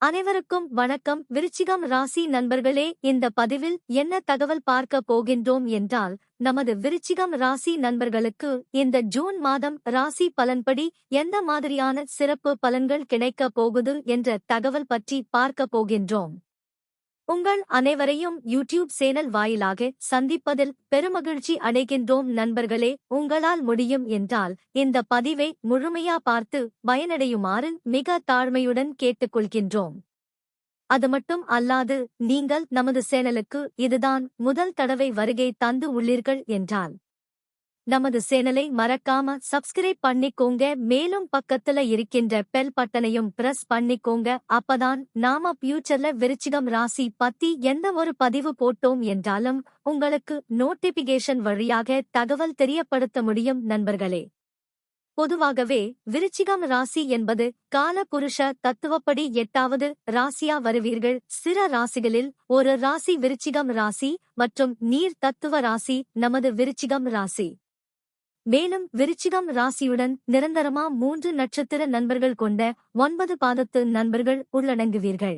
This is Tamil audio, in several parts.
அனைவருக்கும் வணக்கம். விருச்சிகம் ராசி நண்பர்களே, இந்த பதிவில் என்ன தகவல் பார்க்க போகின்றோம் என்றால், நமது விருச்சிகம் ராசி நண்பர்களுக்கு இந்த ஜூன் மாதம் ராசி பலன்படி எந்த மாதிரியான சிறப்பு பலன்கள் கிடைக்கப் போகுது என்ற தகவல் பற்றி பார்க்க போகின்றோம். உங்கள் அனைவரையும் யூடியூப் சேனல் வாயிலாக சந்திப்பதில் பெருமகிழ்ச்சி அடைகின்றோம் நண்பர்களே. உங்களால் முடியும் என்றால் இந்த பதிவை முழுமையா பார்த்து பயனடையுமாறு மிக தாழ்மையுடன் கேட்டுக்கொள்கின்றோம். அது மட்டும் அல்லாது, நீங்கள் நமது சேனலுக்கு இதுதான் முதல் தடவை வருகை தந்து உள்ளீர்கள் என்றால் நமது சேனலை மறக்காம சப்ஸ்கிரைப் பண்ணிக்கோங்க. மேலும் பக்கத்துல இருக்கின்ற பெல் பட்டனையும் பிரஸ் பண்ணிக்கோங்க. அப்பதான் நாம ஃபியூச்சர்ல விருச்சிகம் ராசி பத்தி எந்த ஒரு பதிவு போட்டோம் என்றாலும் உங்களுக்கு நோட்டிபிகேஷன் வழியாக தகவல் தெரியப்படுத்த முடியும் நண்பர்களே. பொதுவாகவே விருச்சிகம் ராசி என்பது கால புருஷ தத்துவப்படி 8வது ராசியா வருவீர்கள். சிற ராசிகளில் ஒரு ராசி விருச்சிகம் ராசி மற்றும் நீர் தத்துவ ராசி நமது விருச்சிகம் ராசி. மேலும் விருச்சிகம் ராசியுடன் நிரந்தரமா 3 நட்சத்திர நண்பர்கள் கொண்ட 9 பாதத்து நண்பர்கள் உள்ளடங்குவீர்கள்.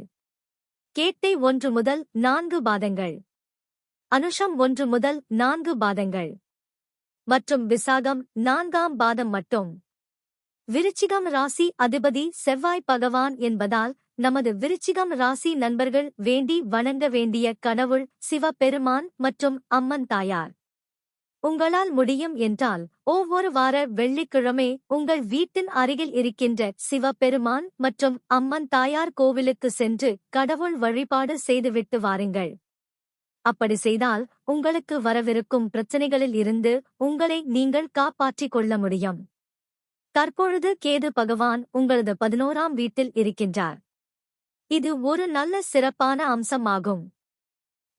கேட்டை 1 முதல் 4 பாதங்கள், அனுஷம் 1 முதல் 4 பாதங்கள் மற்றும் விசாகம் 4ஆம் பாதம் மட்டும். விருச்சிகம் ராசி அதிபதி செவ்வாய் பகவான் என்பதால் நமது விருச்சிகம் ராசி நண்பர்கள் வேண்டி வணங்க வேண்டிய கடவுள் சிவபெருமான் மற்றும் அம்மன் தாயார். உங்களால் முடியும் என்றால் ஒவ்வொரு வார வெள்ளிக்கிழமை உங்கள் வீட்டின் அருகில் இருக்கின்ற சிவபெருமான் மற்றும் அம்மன் தாயார் கோவிலுக்கு சென்று கடவுள் வழிபாடு செய்துவிட்டு வாருங்கள். அப்படி செய்தால் உங்களுக்கு வரவிருக்கும் பிரச்சனைகளில் இருந்து உங்களை நீங்கள் காப்பாற்றிக் கொள்ள முடியும். தற்பொழுது கேது பகவான் உங்களது 11ஆம் வீட்டில் இருக்கின்றார். இது ஒரு நல்ல சிறப்பான அம்சமாகும்.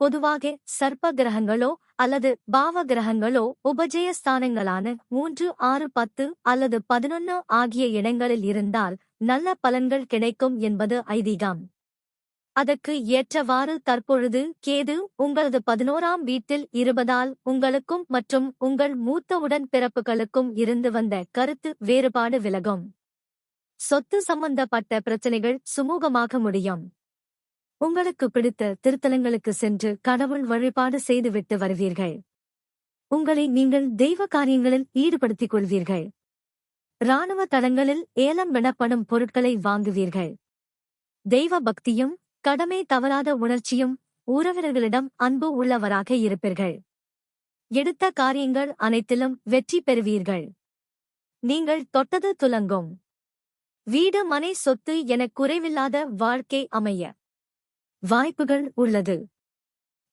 பொதுவாக சர்ப்ப கிரகங்களோ அல்லது பாவ கிரகங்களோ உபஜயஸ்தானங்களான 3, 6, 10 அல்லது 11 ஆகிய இடங்களில் இருந்தால் நல்ல பலன்கள் கிடைக்கும் என்பது ஐதீகம். அதற்கு ஏற்றவாறு தற்பொழுது கேது உங்களது 11ஆம் வீட்டில் இருப்பதால் உங்களுக்கும் மற்றும் உங்கள் மூத்த உடன்பிறப்புகளுக்கும் இருந்து வந்த கருத்து வேறுபாடு விலகும். சொத்து சம்பந்தப்பட்ட பிரச்சனைகள் சுமூகமாக முடியும். உங்களுக்கு பிடித்த திருத்தலங்களுக்கு சென்று கடவுள் வழிபாடு செய்துவிட்டு வருவீர்கள். உங்களை நீங்கள் தெய்வ காரியங்களில் ஈடுபடுத்திக் கொள்வீர்கள். இராணுவ தளங்களில் ஏலம் விடப்படும் பொருட்களை வாங்குவீர்கள். தெய்வ பக்தியும் கடமை தவறாத உணர்ச்சியும் உறவினர்களிடம் அன்பு உள்ளவராக இருப்பீர்கள். எடுத்த காரியங்கள் அனைத்திலும் வெற்றி பெறுவீர்கள். நீங்கள் தொட்டது துலங்கும். வீடு மனை சொத்து என குறைவில்லாத வாழ்க்கை அமைய வாய்ப்புகள் உள்ளது.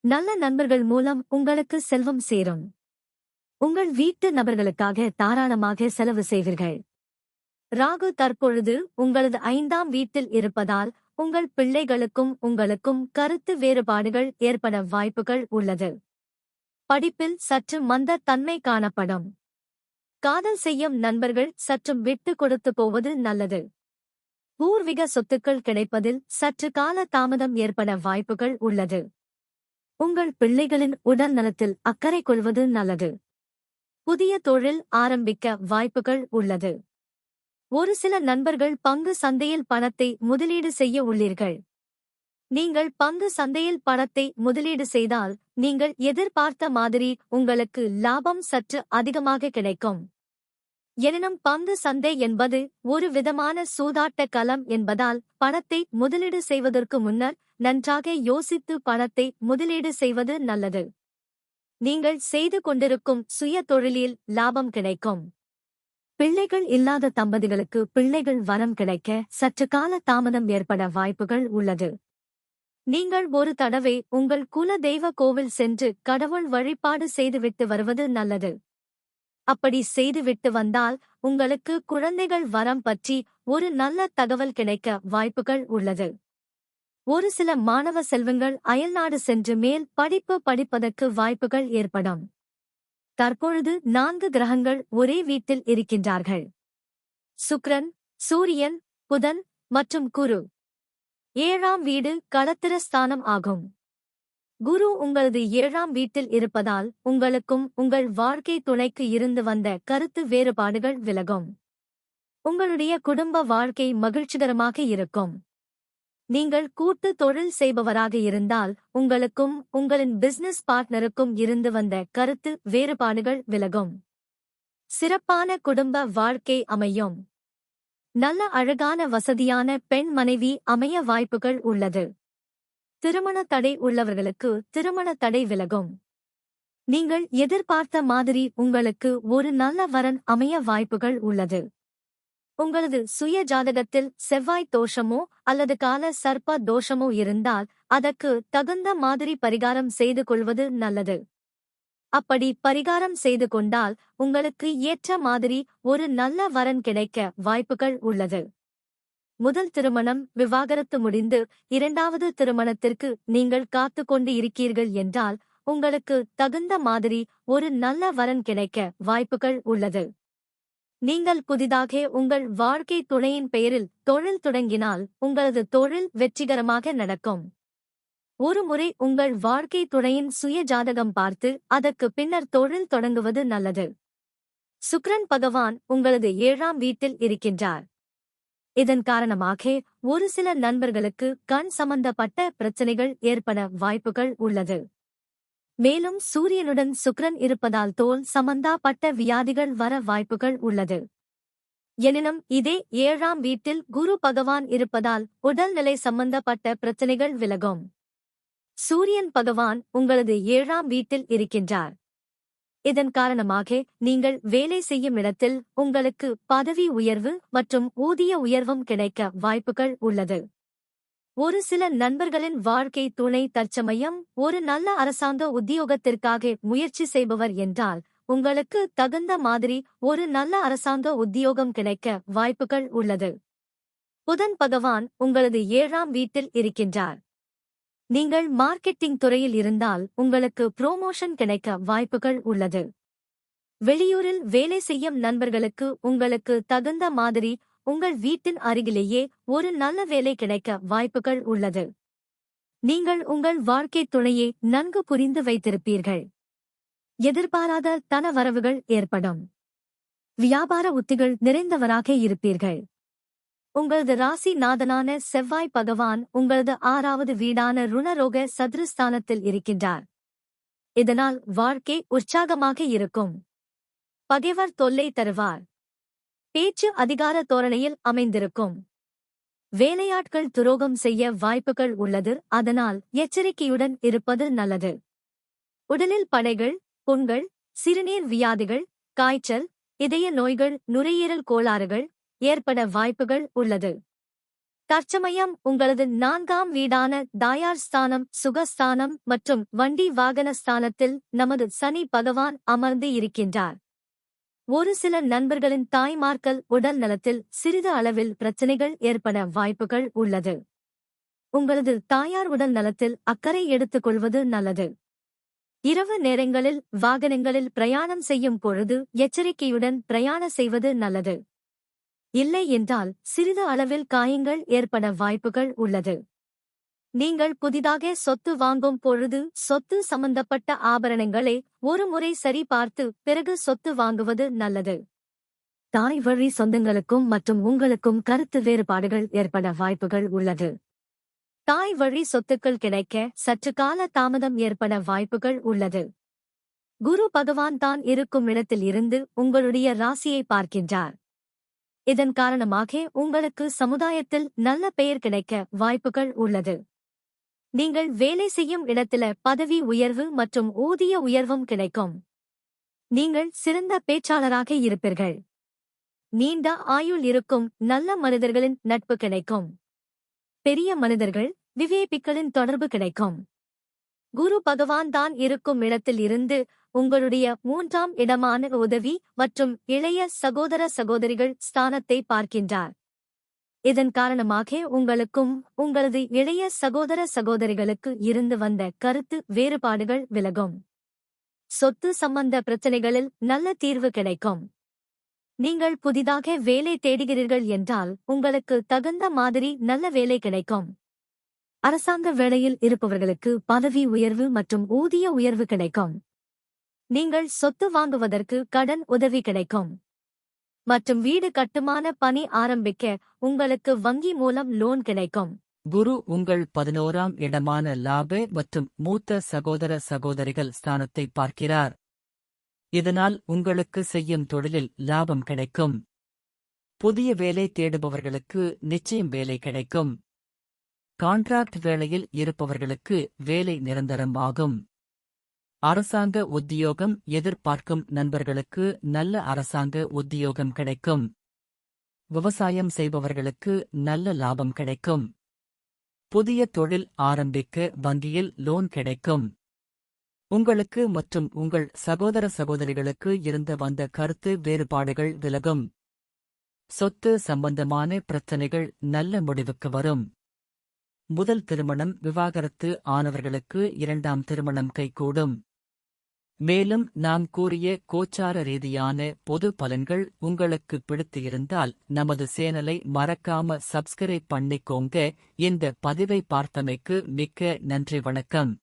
நல்ல நண்பர்கள் மூலம் உங்களுக்கு செல்வம் சேரும். உங்கள் வீட்டு நபர்களுக்காக தாராளமாக செலவு செய்வீர்கள். ராகு தற்பொழுது உங்களது 5ஆம் வீட்டில் இருப்பதால் உங்கள் பிள்ளைகளுக்கும் உங்களுக்கும் கருத்து வேறுபாடுகள் ஏற்பட வாய்ப்புகள் உள்ளது. படிப்பில் சற்று மந்த தன்மை காணப்படும். காதல் செய்யும் நண்பர்கள் சற்று விட்டு கொடுத்து போவது நல்லது. பூர்வீக சொத்துக்கள் கிடைப்பதில் சற்று கால தாமதம் ஏற்பட வாய்ப்புகள் உள்ளது. உங்கள் பிள்ளைகளின் உடல் நலத்தில் அக்கறை கொள்வது நல்லது. புதிய தொழில் ஆரம்பிக்க வாய்ப்புகள் உள்ளது. ஒரு சில நண்பர்கள் பங்கு சந்தையில் பணத்தை முதலீடு செய்ய உள்ளீர்கள். நீங்கள் பங்கு சந்தையில் பணத்தை முதலீடு செய்தால் நீங்கள் எதிர்பார்த்த மாதிரி உங்களுக்கு லாபம் சற்று அதிகமாக கிடைக்கும். எனினும் பங்கு சந்தை என்பது ஒரு விதமான சூதாட்ட களம் என்பதால் பணத்தை முதலீடு செய்வதற்கு முன்னர் நன்றாக யோசித்து பணத்தை முதலீடு செய்வது நல்லது. நீங்கள் செய்து கொண்டிருக்கும் சுய தொழிலில் லாபம் கிடைக்கும். பிள்ளைகள் இல்லாத தம்பதிகளுக்கு பிள்ளைகள் வரம் கிடைக்க சற்று கால தாமதம் ஏற்பட வாய்ப்புகள் உள்ளது. நீங்கள் ஒரு தடவை உங்கள் குல தெய்வ கோவில் சென்று கடவுள் வழிபாடு செய்துவிட்டு வருவது நல்லது. அப்படி செய்துவிட்டு வந்தால் உங்களுக்கு குழந்தைகள் வரம் பற்றி ஒரு நல்ல தகவல் கிடைக்க வாய்ப்புகள் உள்ளது. ஒரு சில மாணவ செல்வங்கள் அயல்நாடு சென்று மேல் படிப்பு படிப்பதற்கு வாய்ப்புகள் ஏற்படும். தற்பொழுது 4 கிரகங்கள் ஒரே வீட்டில் இருக்கின்றார்கள். சுக்கிரன், சூரியன், புதன் மற்றும் குரு. 7ஆம் வீடு களத்திர ஸ்தானம் ஆகும். குரு உங்களது 7ஆம் வீட்டில் இருப்பதால் உங்களுக்கும் உங்கள் வாழ்க்கை துணைக்கு இருந்து வந்த கருத்து வேறுபாடுகள் விலகும். உங்களுடைய குடும்ப வாழ்க்கை மகிழ்ச்சிகரமாக இருக்கும். நீங்கள் கூட்டு தொழில் செய்பவராக இருந்தால் உங்களுக்கும் உங்களின் பிசினஸ் பார்ட்னருக்கும் இருந்து வந்த கருத்து வேறுபாடுகள் விலகும். சிறப்பான குடும்ப வாழ்க்கை அமையும். நல்ல அழகான வசதியான பெண் மனைவி அமைய வாய்ப்புகள் உள்ளது. திருமண தடை உள்ளவர்களுக்கு திருமண தடை விலகும். நீங்கள் எதிர்பார்த்த மாதிரி உங்களுக்கு ஒரு நல்ல வரன் அமைய வாய்ப்புகள் உள்ளது. உங்களது சுய ஜாதகத்தில் செவ்வாய் தோஷமோ அல்லது கால சர்ப்ப தோஷமோ இருந்தால் அதற்கு தகுந்த மாதிரி பரிகாரம் செய்து கொள்வது நல்லது. அப்படி பரிகாரம் செய்து கொண்டால் உங்களுக்கு ஏற்ற மாதிரி ஒரு நல்ல வரன் கிடைக்க வாய்ப்புகள் உள்ளது. முதல் திருமணம் விவாகரத்து முடிந்து இரண்டாவது திருமணத்திற்கு நீங்கள் காத்து கொண்டு இருக்கீர்கள் என்றால் உங்களுக்கு தகுந்த மாதிரி ஒரு நல்ல வரன் கிடைக்க வாய்ப்புகள் உள்ளது. நீங்கள் புதிதாக உங்கள் வாழ்க்கை துணையின் பெயரில் தொழில் தொடங்கினால் உங்களது தொழில் வெற்றிகரமாக நடக்கும். ஒருமுறை உங்கள் வாழ்க்கை துணையின் சுய ஜாதகம் பார்த்து அதற்கு பின்னர் தொழில் தொடங்குவது நல்லது. சுக்கிரன் பகவான் உங்களது 7ஆம் வீட்டில் இருக்கின்றார். இதன் காரணமாக ஒரு சில நண்பர்களுக்கு கண் சம்பந்தப்பட்ட பிரச்சனைகள் ஏற்பட வாய்ப்புகள் உள்ளது. மேலும் சூரியனுடன் சுக்கிரன் இருப்பதால் தோல் சம்பந்தப்பட்ட வியாதிகள் வர வாய்ப்புகள் உள்ளது. எனினும் இதே 7ஆம் வீட்டில் குரு பகவான் இருப்பதால் உடல்நிலை சம்பந்தப்பட்ட பிரச்சனைகள் விலகும். சூரியன் பகவான் உங்களது 7ஆம் வீட்டில் இருக்கின்றார். இதன் காரணமாக நீங்கள் வேலை செய்யும் இடத்தில் உங்களுக்கு பதவி உயர்வு மற்றும் ஊதிய உயர்வும் கிடைக்க வாய்ப்புகள் உள்ளது. ஒரு சில நண்பர்களின் வாழ்க்கை துணை தற்சமயம் ஒரு நல்ல அரசாங்க உத்தியோகத்திற்காக முயற்சி செய்பவர் என்றால் உங்களுக்கு தகுந்த மாதிரி ஒரு நல்ல அரசாங்க உத்தியோகம் கிடைக்க வாய்ப்புகள் உள்ளது. புதன் பகவான் உங்களது 7ஆம் வீட்டில் இருக்கின்றார். நீங்கள் மார்க்கெட்டிங் துறையில் இருந்தால் உங்களுக்கு புரோமோஷன் கிடைக்க வாய்ப்புகள் உள்ளது. வெளியூரில் வேலை செய்யும் நண்பர்களுக்கு உங்களுக்கு தகுந்த மாதிரி உங்கள் வீட்டின் அருகிலேயே ஒரு நல்ல வேலை கிடைக்க வாய்ப்புகள் உள்ளது. நீங்கள் உங்கள் வாழ்க்கை துணையை நன்கு புரிந்து வைத்திருப்பீர்கள். எதிர்பாராத தன வரவுகள் ஏற்படும். வியாபார உத்திகள் நிறைந்தவராக இருப்பீர்கள். உங்களது ராசி நாதனான செவ்வாய் பகவான் உங்களது 6வது வீடான ருணரோக சதுரஸ்தானத்தில் இருக்கின்றார். இதனால் வாழ்க்கை உற்சாகமாக இருக்கும். பகைவர் தொல்லை தருவார். பேச்சு அதிகார தோரணையில் அமைந்திருக்கும். வேலையாட்கள் துரோகம் செய்ய வாய்ப்புகள் உள்ளது. அதனால் எச்சரிக்கையுடன் இருப்பது நல்லது. உடலில் படைகள், புண்கள், சிறுநீர் வியாதிகள், காய்ச்சல், இதய நோய்கள், நுரையீரல் கோளாறுகள் ஏற்பட வாய்ப்புகள் உள்ளது. தற்சமயம் உங்களது 4ஆம் வீடான தாயார் ஸ்தானம், சுகஸ்தானம் மற்றும் வண்டி வாகன ஸ்தானத்தில் நமது சனி பகவான் அமர்ந்து இருக்கின்றார். ஒரு சில நண்பர்களின் தாய்மார்கள் உடல் நலத்தில் சிறிது அளவில் பிரச்சனைகள் ஏற்பட வாய்ப்புகள் உள்ளது. உங்களது தாயார் உடல் நலத்தில் அக்கறை எடுத்துக் கொள்வது நல்லது. இரவு நேரங்களில் வாகனங்களில் பிரயாணம் செய்யும் பொழுது எச்சரிக்கையுடன் பிரயாணம் செய்வது நல்லது. இல்லை என்றால் சிறிது அளவில் காயங்கள் ஏற்பட வாய்ப்புகள் உள்ளது. நீங்கள் புதிதாக சொத்து வாங்கும் பொழுது சொத்து சம்பந்தப்பட்ட ஆபரணங்களை ஒரு முறை சரி பார்த்து பிறகு சொத்து வாங்குவது நல்லது. தாய் வழி சொந்தங்களுக்கும் மற்றும் உங்களுக்கும் கருத்து வேறுபாடுகள் ஏற்பட வாய்ப்புகள் உள்ளது. தாய் வழி சொத்துக்கள் கிடைக்க சற்று கால தாமதம் ஏற்பட வாய்ப்புகள் உள்ளது. குரு பகவான் தான் இருக்கும் இடத்தில் இருந்து உங்களுடைய ராசியை பார்க்கின்றார். இதன் காரணமாக உங்களுக்கு சமுதாயத்தில் நல்ல பெயர் கிடைக்க வாய்ப்புகள் உள்ளது. நீங்கள் வேலை செய்யும் இடத்தில பதவி உயர்வு மற்றும் ஊதிய உயர்வும் கிடைக்கும். நீங்கள் சிறந்த பேச்சாளராக இருப்பீர்கள். நீண்ட ஆயுள் இருக்கும் நல்ல மனிதர்களின் நட்பு கிடைக்கும். பெரிய மனிதர்கள், விவேபிக்களின் தொடர்பு கிடைக்கும். குரு பகவான் தான் இருக்கும் இடத்தில் இருந்து உங்களுடைய 3ஆம் இடமான உதவி மற்றும் இளைய சகோதர சகோதரிகள் ஸ்தானத்தை பார்க்கின்றார். இதன் காரணமாக உங்களுக்கும் உங்களது இளைய சகோதர சகோதரிகளுக்கு இருந்து வந்த கருத்து வேறுபாடுகள் விலகும். சொத்து சம்பந்த பிரச்சனைகளில் நல்ல தீர்வு கிடைக்கும். நீங்கள் புதிதாக வேலை தேடுகிறீர்கள் என்றால் உங்களுக்கு தகுந்த மாதிரி நல்ல வேலை கிடைக்கும். அரசாங்க வேலையில் இருப்பவர்களுக்கு பதவி உயர்வு மற்றும் ஊதிய உயர்வு கிடைக்கும். நீங்கள் சொத்து வாங்குவதற்கு கடன் உதவி கிடைக்கும். மற்றும் வீடு கட்டுமான பணி ஆரம்பிக்க உங்களுக்கு வங்கி மூலம் லோன் கிடைக்கும். குரு உங்கள் 11ஆம் இடமான லாப மற்றும் மூத்த சகோதர சகோதரிகள் ஸ்தானத்தை பார்க்கிறார். இதனால் உங்களுக்கு செய்யும் தொழிலில் லாபம் கிடைக்கும். புதிய வேலை தேடுபவர்களுக்கு நிச்சயம் வேலை கிடைக்கும். கான்ட்ராக்ட் வேலையில் இருப்பவர்களுக்கு வேலை நிரந்தரம் ஆகும். அரசாங்க உத்தியோகம் எதிர்பார்க்கும் நண்பர்களுக்கு நல்ல அரசாங்க உத்தியோகம் கிடைக்கும். விவசாயம் செய்பவர்களுக்கு நல்ல லாபம் கிடைக்கும். புதிய தொழில் ஆரம்பிக்க வங்கியில் லோன் கிடைக்கும். உங்களுக்கு மற்றும் உங்கள் சகோதர சகோதரிகளுக்கு இருந்து வந்த கருத்து வேறுபாடுகள் விலகும். சொத்து சம்பந்தமான பிரச்சனைகள் நல்ல முடிவுக்கு வரும். முதல் திருமணம் விவாகரத்து ஆனவர்களுக்கு 2ஆம் திருமணம் கைகூடும். மேலும் நாம் கூறிய கோச்சார ரீதியான பொது பலன்கள் உங்களுக்கு பிடித்து இருந்தால் நமது சேனலை மறக்காம சப்ஸ்கிரைப் பண்ணிக்கோங்க. இந்த பதிவை பார்த்தமைக்கு மிக்க நன்றி. வணக்கம்.